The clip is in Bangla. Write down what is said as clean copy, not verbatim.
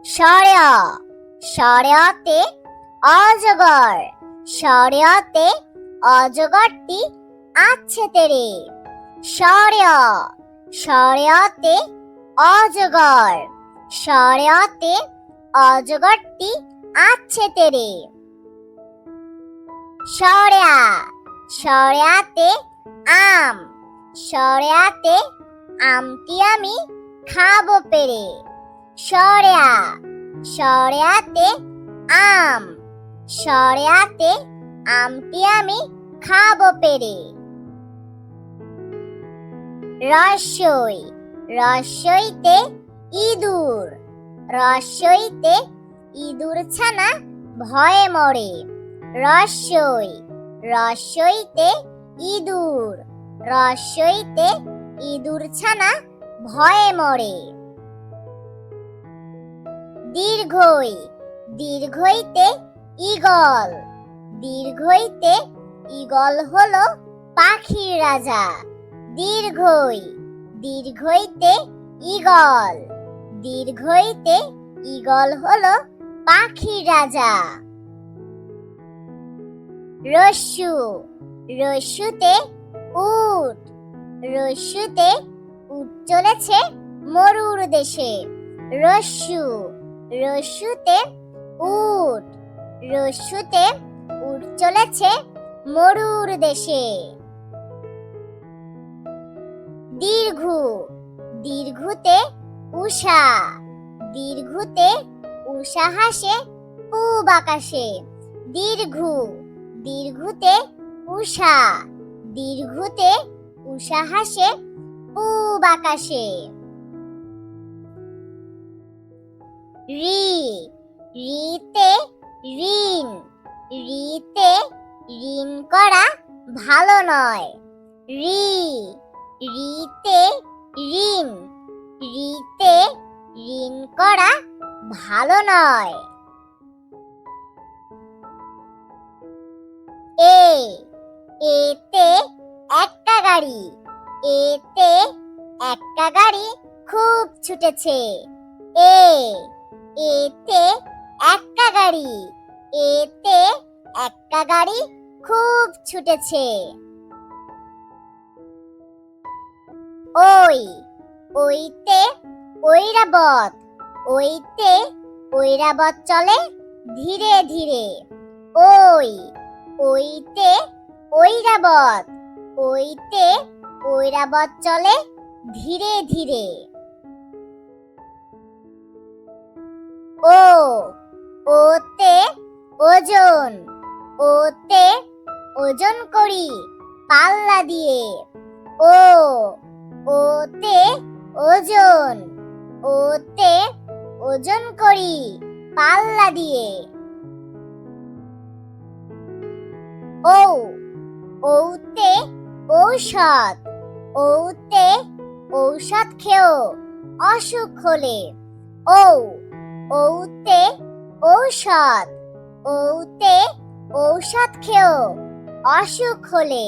সরেয়া সরেয়াতে অজগর, সরেয়াতে অজগরটি আছে তেরে। সরেয়া সরেয়াতে অজগর, সরেয়াতে অজগরটি আছে তেরে। সরেয়া সরেয়াতে আম, সরেয়াতে আমটি আমি খাবো পেরে। সরেয়া সরেয়াতে আম, সরেয়াতে আমটি আমি খাবো পেরে। রস্যই রস্যইতে ইঁদুর, রস্যইতে ইঁদুর ছানা ভয়ে মরে। রস্যই রস্যইতে ইঁদুর, রস্যইতে ইঁদুর ছানা ভয়ে মরে। দীর্ঘই দীর্ঘইতে ঈগল, দীর্ঘইতে ঈগল হলো পাখির রাজা। দীর্ঘই দীর্ঘইতে ঈগল, দীর্ঘইতে ঈগল হলো পাখির রাজা। রস্যু রস্যুতে উট, রস্যুতে উট চলেছে মরুর দেশে। রস্যু রস্যুতে উট, রস্যুতে উট চলেছে মরুর দেশে। দীর্ঘু দীর্ঘুতে উষা, দীর্ঘুতে উষা হাসে পূব আকাশে। দীর্ঘু দীর্ঘুতে উষা, দীর্ঘুতে উষা হাসে পূব আকাশে। রি রিতে ঋণ, রিতে ঋণ করা ভালো নয়। রি রিতে ঋণ, রিতে ঋণ করা ভালো নয়। এতে একটা গাড়ি, এতে একটা গাড়ি খুব ছুটেছে। এতে একটা গাড়ি, এতে একটা গাড়ি খুব ছুটেছে। ওই ওইতে ঐরাবত, ওইতে ঐরাবত চলে ধীরে ধীরে। ওই ওইতে ঐরাবত, ওইতে ঐরাবত চলে ধীরে ধীরে। ওতে ওজন, ওতে ওজন করি পাল্লা দিয়ে। ওতে ওজন, ওতে ওজন করি পাল্লা দিয়ে। ওতে ঔষধ, ওতে ঔষধ খেও অসুখ হলে। ওতে ঔষধ, ওতে ঔষধ খেও অসুখ হলে।